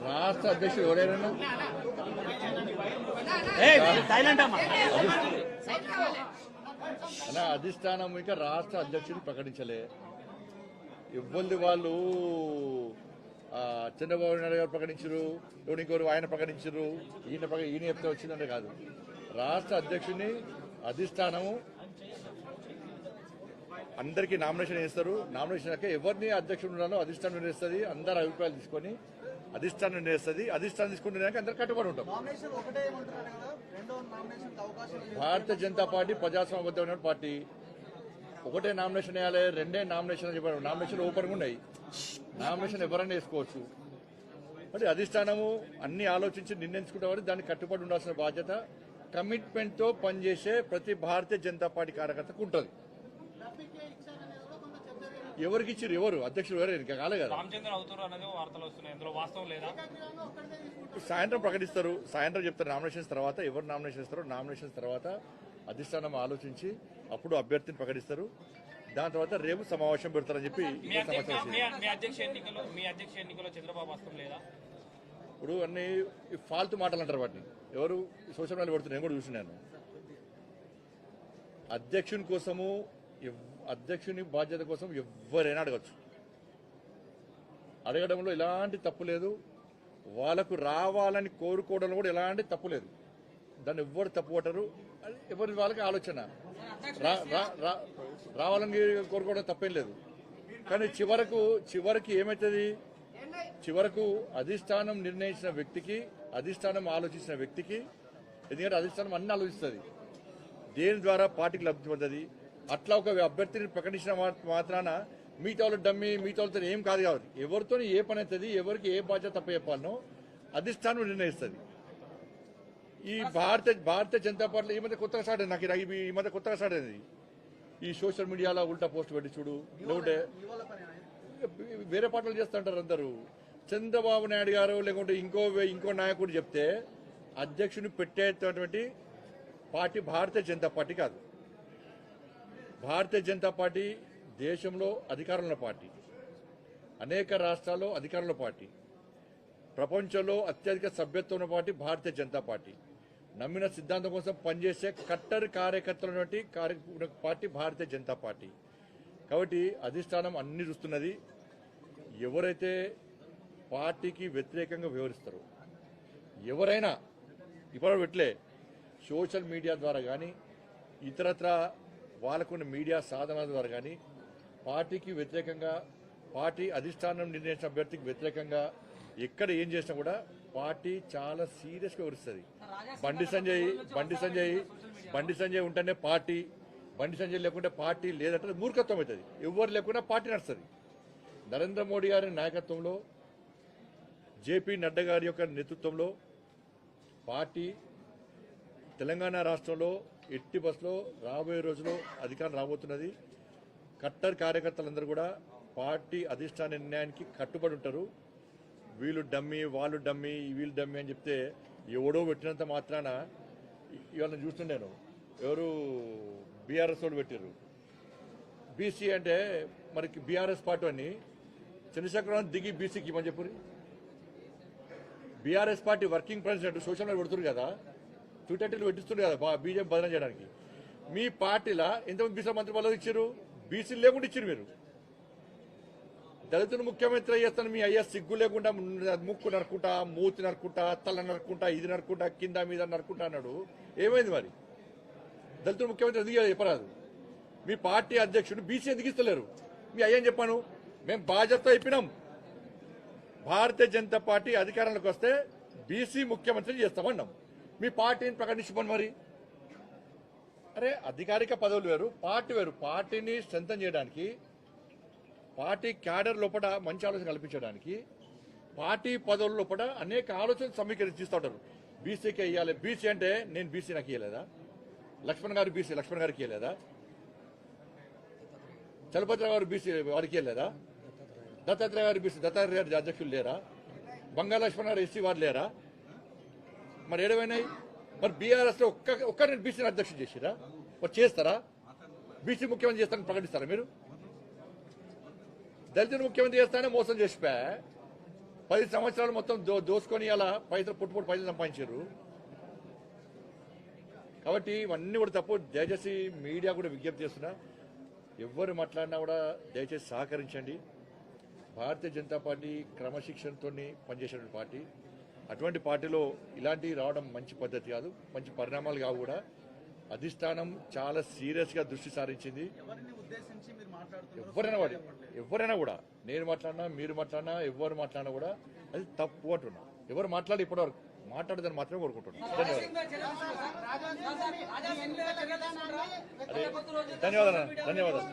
రాష్ట్ర అధ్యక్షుడు ఎవరైనా అధిష్టానం ఇంకా రాష్ట్ర అధ్యక్షుడు ప్రకటించలే. ఇవ్వంది వాళ్ళు చంద్రబాబు నాయుడు గారు ప్రకటించరు, ఇంకోరు ఆయన ప్రకటించరు, ఈయన చెప్తే వచ్చిందంటే కాదు. రాష్ట్ర అధ్యక్షుడిని అధిష్టానము అందరికీ నామినేషన్ వేస్తారు. నామినేషన్ అక్క ఎవరిని అధ్యక్షుడు ఉండాలో అధిష్టానం నిర్ణయిస్తుంది. అందరి అభిప్రాయాలు తీసుకొని అధిష్టానం నిర్ణయిస్తుంది. అధిష్టానం తీసుకుంటే అందరు కట్టుబడి ఉంటాం. Bharatiya Janata party ప్రజాస్వామ్యబద్ధమైన party. ఒకటే నామినేషన్ వేయాలి, రెండే నామినేషన్ చెప్పారు. నామినేషన్ ఓపెన్గా ఉన్నాయి, నామినేషన్ ఎవరైనా వేసుకోవచ్చు. మరి అధిష్టానము అన్ని ఆలోచించి నిర్ణయించుకుంటే దానికి కట్టుబడి ఉండాల్సిన బాధ్యత కమిట్మెంట్తో పనిచేసే ప్రతి భారతీయ జనతా పార్టీ కార్యకర్తకు ఉంటుంది. ఎవరికి ఇచ్చారు, ఎవరు అధ్యక్షుడు ఎవరు ఇంకా కాలే కదా. సాయంత్రం ప్రకటిస్తారు, సాయంత్రం చెప్తారు నామినేషన్స్ తర్వాత. ఎవరు నామినేషన్ ఇస్తారో నామినేషన్స్ తర్వాత అధిష్టానం ఆలోచించి అప్పుడు అభ్యర్థిని ప్రకటిస్తారు. దాని తర్వాత రేపు సమావేశం పెడతారని చెప్పి ఇప్పుడు అన్ని ఫాల్తు మాటలు అంటారు. వాటిని ఎవరు సోషల్ మీడియాలో పెడుతున్నారు, నేను కూడా చూసినాను. అధ్యక్షుని కోసము అధ్యక్షుని బాధ్యత కోసం ఎవరైనా అడగచ్చు. అడగడంలో ఎలాంటి తప్పు లేదు. వాళ్ళకు రావాలని కోరుకోవడంలో కూడా ఎలాంటి తప్పు లేదు. దాన్ని ఎవ్వరు తప్పు పట్టరు. ఎవరి వాళ్ళకి ఆలోచన రావాలని కోరుకోవడం తప్పేం లేదు. కానీ చివరికి ఏమవుతుంది, చివరకు అధిష్టానం నిర్ణయించిన వ్యక్తికి, అధిష్టానం ఆలోచించిన వ్యక్తికి, ఎందుకంటే అధిష్టానం అన్ని ఆలోచిస్తుంది దేని ద్వారా పార్టీకి లబ్ధి పొందది. అట్లా ఒక అభ్యర్థిని ప్రకటించిన మాత్రాన మిగతా వాళ్ళు డమ్మి, మిగతా వాళ్ళతో ఏం కాదు. కాదు ఎవరితో ఏ పని అవుతుంది, ఎవరికి ఏ బాధ్యత తప్ప చెప్పాలనో అధిష్టానం నిర్ణయిస్తుంది. ఈ భారతీయ జనతా పార్టీ ఈ మధ్య కొత్తగా స్టార్ట్ అయింది. నాకు ఈ మధ్య కొత్తగా స్టార్ట్ అయింది ఈ సోషల్ మీడియాలో ఉల్టా పోస్ట్ పెట్టి చూడు. లేకుంటే వేరే పార్టీలు చేస్తుంటారు అందరూ. చంద్రబాబు నాయుడు గారు లేకుంటే ఇంకో నాయకుడు చెప్తే అధ్యక్షుని పెట్టేటటువంటి పార్టీ భారతీయ జనతా పార్టీ కాదు. భారతీయ జనతా పార్టీ దేశంలో అధికారంలో పార్టీ, అనేక రాష్ట్రాల్లో అధికారంలో పార్టీ, ప్రపంచంలో అత్యధిక సభ్యత్వం ఉన్న పార్టీ భారతీయ జనతా పార్టీ. నమ్మిన సిద్ధాంతం కోసం పనిచేసే కట్టర్ కార్యకర్తల పార్టీ భారతీయ జనతా పార్టీ. కాబట్టి అధిష్టానం అన్ని చూస్తున్నది. ఎవరైతే పార్టీకి వ్యతిరేకంగా వ్యవహరిస్తారో ఎవరైనా ఇప్పుడు పెట్టలే సోషల్ మీడియా ద్వారా కానీ ఇతరత్ర వాళ్ళకున్న మీడియా సాధనాల ద్వారా కానీ పార్టీకి వ్యతిరేకంగా, పార్టీ అధిష్టానం నిర్ణయించిన అభ్యర్థికి వ్యతిరేకంగా ఎక్కడ ఏం చేసినా కూడా పార్టీ చాలా సీరియస్గా వ్యవహరిస్తుంది. బండి సంజయ్ ఉంటేనే పార్టీ, బండి సంజయ్ లేకుంటే పార్టీ లేదంటే మూర్ఖత్వం అవుతుంది. ఎవరు లేకుండా పార్టీ నడుస్తుంది. నరేంద్ర మోడీ గారి నాయకత్వంలో, జేపీ నడ్డా గారి యొక్క నేతృత్వంలో పార్టీ తెలంగాణ రాష్ట్రంలో ఎట్టి బస్సులో రాబోయే రోజుల్లో అధికారం రాబోతున్నది. కట్టర్ కార్యకర్తలందరూ కూడా పార్టీ అధిష్టాన నిర్ణయానికి కట్టుబడి ఉంటారు. వీళ్ళు డమ్మి, వాళ్ళు డమ్మి, వీళ్ళు డమ్మి అని చెప్తే ఎవడో పెట్టినంత మాత్రాన ఇవాళ చూస్తుండేను. ఎవరు బీఆర్ఎస్ వాళ్ళు పెట్టారు. బీసీ అంటే మనకి బీఆర్ఎస్ పార్టీ అని చంద్రశేఖరరావు దిగి బీసీకి ఇవ్వని చెప్పు. BRS party working president social media పెడుతున్నారు కదా, ట్విట్టర్లు పెట్టిస్తున్నారు కదా బీజేపీ బదనం చేయడానికి. మీ పార్టీలో ఎంతమంది బీసీ మంత్రి పదవులు ఇచ్చారు? బీసీలు లేకుండా ఇచ్చారు. మీరు దళితులు ముఖ్యమంత్రి చేస్తాను మీ అయ్యా సిగ్గు లేకుండా ముక్కు నరుకుంటా, మూతి నరుకుంటా, తల నరుకుంటా, ఇది నరుకుంటా, కింద మీద నరుకుంటా అన్నాడు. ఏమైంది మరి? దళితులు ముఖ్యమంత్రి ఎందుకు చెప్పరాదు? మీ పార్టీ అధ్యక్షుడు బీసీ ఎందుకు ఇస్తలేరు? మీ అయ్యని చెప్పాను. మేము బాధ్యత అయిపోయినాం. భారతీయ జనతా పార్టీ అధికారంలోకి వస్తే బీసీ ముఖ్యమంత్రి చేస్తామన్నాం. మీ పార్టీని ప్రకటించుకోండి. మరి అరే అధికారిక పదవులు వేరు, పార్టీ వేరు. పార్టీని స్ట్రెంథన్ చేయడానికి, పార్టీ క్యాడర్ లోపల మంచి ఆలోచన కల్పించడానికి, పార్టీ పదవుల లోపల అనేక ఆలోచనలు సమీకరిస్తూ ఉంటారు. బీసీకి ఇవ్వాలి, బీసీ అంటే నేను బీసీ నాకు ఇవ్వలేదా? లక్ష్మణ్ గారు బీసీ లక్ష్మణ్ గారికి ఇవ్వలేదా? చలపతిరావు గారు బీసీ వారికి ఇవ్వలేదా? దత్తాత్రేయ గారు బీసీ దత్తాత్రేయ గారి అధ్యక్షులు లేరా? బంగా లక్ష్మణ్ గారు ఎస్సీ వారు లేరా? మరి ఏడవైనాయి? మరి బీఆర్ఎస్లో ఒక్కరిని బీసీని అధ్యక్షుడు చేసిరా? మరి చేస్తారా? బీసీ ముఖ్యమంత్రి చేస్తారని ప్రకటిస్తారా మీరు? దళితుని ముఖ్యమంత్రి చేస్తానే మోసం చేసిపోయా 10 సంవత్సరాలు మొత్తం దోసుకొని అలా పైసలు పుట్టుపుట్టు పైసలు సంపాదించారు. కాబట్టి ఇవన్నీ కూడా తప్పు. దయచేసి మీడియా కూడా విజ్ఞప్తి చేస్తున్నా, ఎవరు మాట్లాడినా కూడా దయచేసి సహకరించండి. భారతీయ జనతా పార్టీ క్రమశిక్షణతో పనిచేసేటువంటి పార్టీ. అటువంటి పార్టీలో ఇలాంటివి రావడం మంచి పద్ధతి కాదు, మంచి పరిణామాలు కావు కూడా. అధిష్టానం చాలా సీరియస్గా దృష్టి సారించింది. ఎవరైనా కూడా నేను మాట్లాడినా మీరు మాట్లాడినా ఎవరు మాట్లాడినా కూడా అది తప్పు అంటున్నా. ఎవరు మాట్లాడి ఇప్పటివరకు మాట్లాడదని మాత్రమే కోరుకుంటున్నాను. ధన్యవాదాలు. ధన్యవాదాలు.